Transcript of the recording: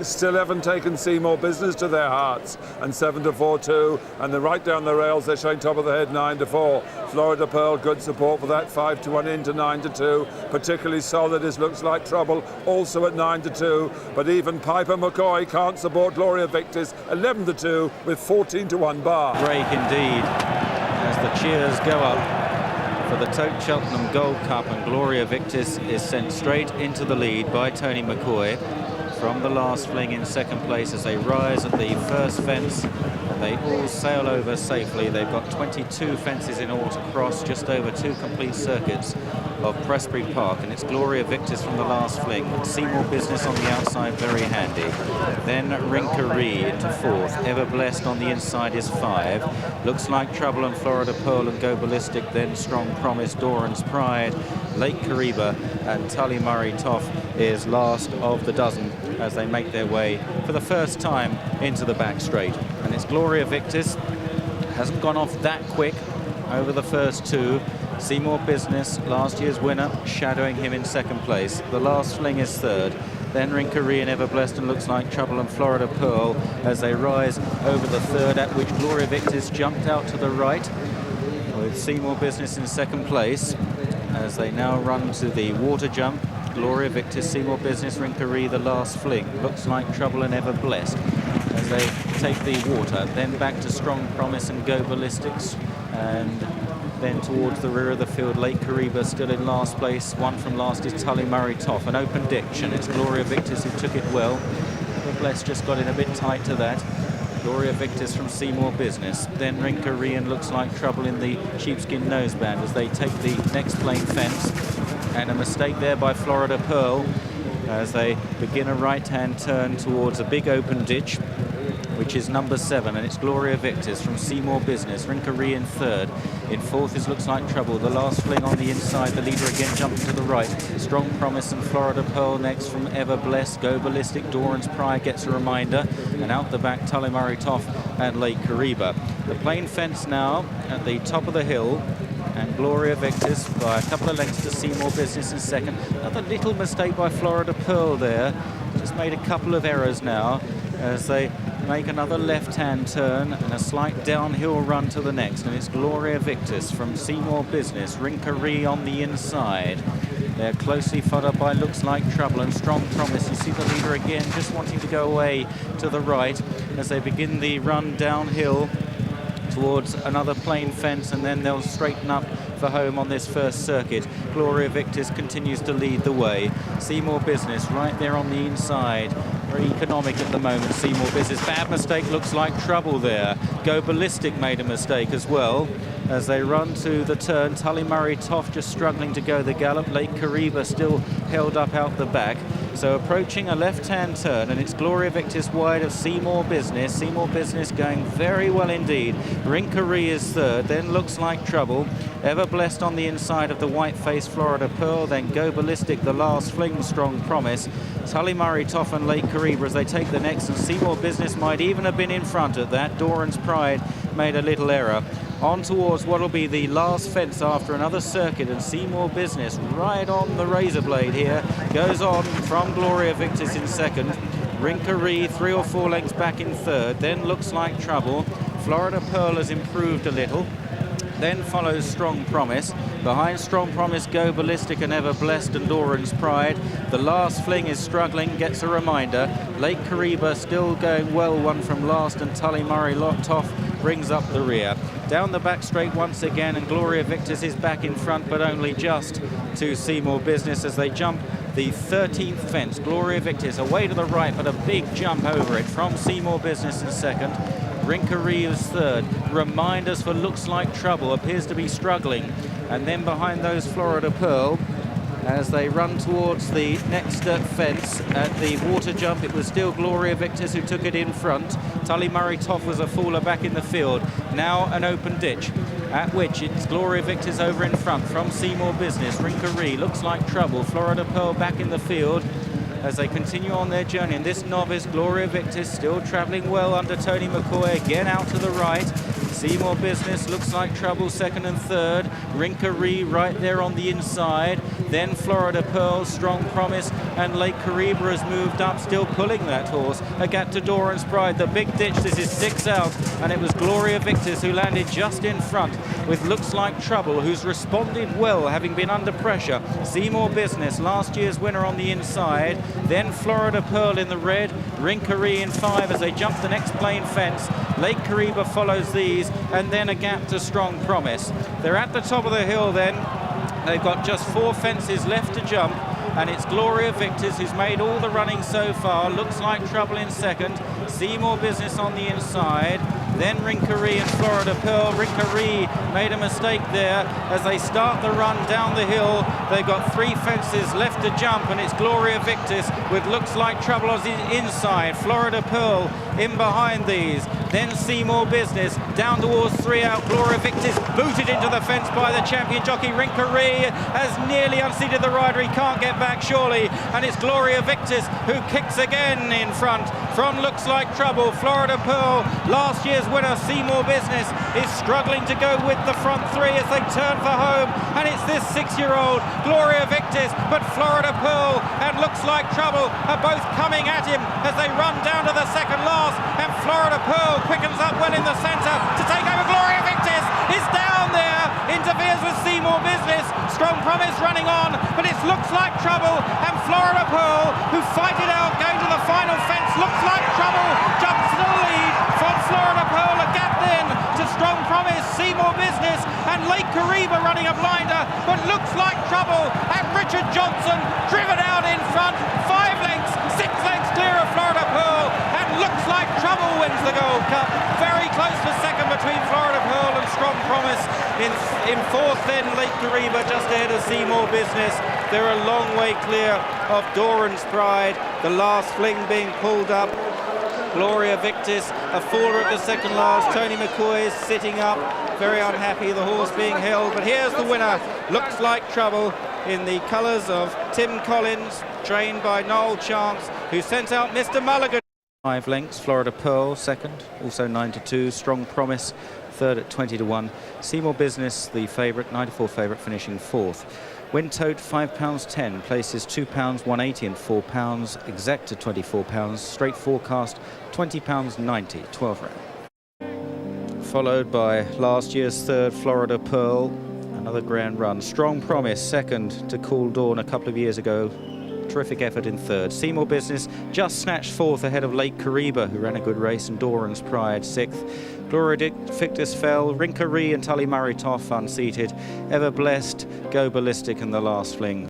Still haven't taken Seymour Business to their hearts, and 7-4-2, and then right down the rails they're showing top of the head 9-4. Florida Pearl, good support for that, 5-1 into 9-2. Particularly solid is Looks Like Trouble, also at 9-2. But even Piper McCoy can't support Gloria Victis, 11-2 with 14-1 bar. Break indeed as the cheers go up for the Cheltenham Gold Cup, and Gloria Victis is sent straight into the lead by Tony McCoy from the last fling in second place as they rise at the first fence, and they all sail over safely. They've got 22 fences in all to cross, just over 2 complete circuits of Prestbury Park, and it's Gloria Victis from the last fling. Seymour Business on the outside, very handy. Then Rinkaree into 4th. Ever Blessed on the inside is 5. Looks Like Trouble and Florida Pearl and Go Ballistic. Then Strong Promise, Doran's Pride, Lake Kariba, and Tully Murray Toff is last of the dozen as they make their way for the first time into the back straight. And it's Gloria Victis, hasn't gone off that quick over the first 2. Seymour Business, last year's winner, shadowing him in second place. The last fling is 3rd. Then Rinkaree and Ever Blessed and Looks Like Trouble and Florida Pearl as they rise over the 3rd, at which Gloria Victis jumped out to the right with Seymour Business in second place as they now run to the water jump. Gloria Victis, Seymour Business, Rinkaree, the last fling. Looks Like Trouble and Ever Blessed as they take the water. Then back to Strong Promise and Go Ballistics, and then towards the rear of the field, Lake Kariba still in last place. One from last is Tully Murray Toff. An open ditch, and it's Gloria Victis who took it well. Ever Blessed just got in a bit tight to that. Gloria Victis from Seymour Business. Then Rinkaree and Looks Like Trouble in the sheepskin noseband as they take the next plain fence. And a mistake there by Florida Pearl as they begin a right-hand turn towards a big open ditch, which is number 7, and it's Gloria Victis from Seymour Business. Rinkaree in 3rd. In 4th is Looks Like Trouble. The last fling on the inside, the leader again jumping to the right. Strong Promise and Florida Pearl next from Ever Blessed. Go Ballistic, Doran's Pride gets a reminder, and out the back Tully Murray Toff and Lake Kariba. The plain fence now at the top of the hill, and Gloria Victis by a couple of lengths to Seymour Business in second. Another little mistake by Florida Pearl there. Just made a couple of errors now as they make another left-hand turn and a slight downhill run to the next. And it's Gloria Victis from Seymour Business. Rinkaree on the inside. They're closely followed by Looks Like Trouble and Strong Promise. You see the leader again just wanting to go away to the right as they begin the run downhill towards another plain fence, and then they'll straighten up for home on this first circuit. Gloria Victis continues to lead the way. Seymour Business right there on the inside. Very economic at the moment, Seymour Business. Bad mistake, Looks Like Trouble there. Go Ballistic made a mistake as well as they run to the turn. Tully Murray Toff just struggling to go the gallop. Lake Kariba still held up out the back. So approaching a left-hand turn, and it's Gloria Victis wide of Seymour Business. Seymour Business going very well indeed. Rinkaree is 3rd, then Looks Like Trouble. Ever Blessed on the inside of the white-faced Florida Pearl, then Go Ballistic, the last fling, Strong Promise. Tully Murray Toff and Lake Kariba as they take the next, and Seymour Business might even have been in front at that. Doran's Pride made a little error. On towards what will be the last fence after another circuit, and Seymour Business right on the razor blade here. Goes on from Gloria Victis in second. Rinkaree 3 or 4 lengths back in 3rd. Then Looks Like Trouble. Florida Pearl has improved a little. Then follows Strong Promise. Behind Strong Promise, Go Ballistic and Ever Blessed and Doran's Pride. The last fling is struggling, gets a reminder. Lake Kariba still going well, one from last, and Tully Murray Toff brings up the rear. Down the back straight once again, and Gloria Victis is back in front, but only just to Seymour Business as they jump the 13th fence. Gloria Victis away to the right, but a big jump over it from Seymour Business in second. Rinkaree is 3rd. Reminders for Looks Like Trouble, appears to be struggling. And then behind those, Florida Pearl as they run towards the next fence at the water jump. It was still Gloria Victis who took it in front. Tully Murray Toff was a faller back in the field. Now an open ditch, at which it's Gloria Victis over in front from Seymour Business. Rinkaree, Looks Like Trouble, Florida Pearl back in the field as they continue on their journey. And this novice, Gloria Victis, still travelling well under Tony McCoy, again out to the right. Seymour Business looks like trouble second and third. Rinkaree right there on the inside. Then Florida Pearl, Strong Promise, and Lake Kariba has moved up, still pulling that horse. A gap to Doran's Pride. The big ditch, this is 6 out, and it was Gloria Victis who landed just in front with Looks Like Trouble, who's responded well, having been under pressure. Seymour Business, last year's winner on the inside. Then Florida Pearl in the red. Rinkaree in 5 as they jump the next plain fence. Lake Kariba follows these, and then a gap to Strong Promise. They're at the top of the hill then. They've got just 4 fences left to jump, and it's Gloria Victis who's made all the running so far. Looks Like Trouble in second. Seymour Business on the inside. Then Rinkaree and Florida Pearl. Rinkaree made a mistake there as they start the run down the hill. They've got 3 fences left to jump, and it's Gloria Victis with Looks Like Trouble on the inside. Florida Pearl in behind these. Then Seymour Business down towards 3 out. Gloria Victis booted into the fence by the champion jockey. Rinkaree has nearly unseated the rider. He can't get back surely, and it's Gloria Victis who kicks again in front from Looks Like Trouble. Florida Pearl, last year's winner. Seymour Business is struggling to go with the front 3 as they turn for home, and it's this 6-year-old Gloria Victis, but Florida Pearl and Looks Like Trouble are both coming at him as they run down to the second last, and Florida Pearl quickens up well in the centre to take over. Gloria Victis is down there, interferes with Seymour Business. Strong Promise running on, but it Looks Like Trouble and Florida Pearl who fight it out going to the final fence. Looks Like Trouble jumps to the lead from Florida Pearl. A gap then to Strong Promise, Seymour Business and Lake Kariba running a blinder, but Looks Like Trouble and Richard Johnson driven out in front. 5 lengths, 6 lengths clear of Florida Pearl, and Looks Like Trouble wins the Gold Cup. Very close to second between Florida Pearl and Strong Promise. In fourth then Lake Kariba just ahead of Seymour Business. They're a long way clear of Doran's Pride. The last fling being pulled up. Gloria Victis, a faller at the second last. Tony McCoy is sitting up, very unhappy, the horse being held. But here's the winner, Looks Like Trouble, in the colours of Tim Collins, trained by Noel Chance, who sent out Mr. Mulligan. 5 lengths, Florida Pearl second, also 9-2. Strong Promise third at 20-1. Seymour Business, the favourite, 94 favourite, finishing 4th. Win tote £5.10, places £2 180 and £4, exacta £24, straight forecast £20.90, 12 round. Followed by last year's third, Florida Pearl, another grand run. Strong Promise second to Cool Dawn a couple of years ago. Terrific effort in third. Seymour Business just snatched 4th ahead of Lake Kariba, who ran a good race, and Doran's Pride 6th. Gloria Victis fell. Rinkaree and Tully Murray Toff unseated. Ever Blessed, Go Ballistic in the last fling.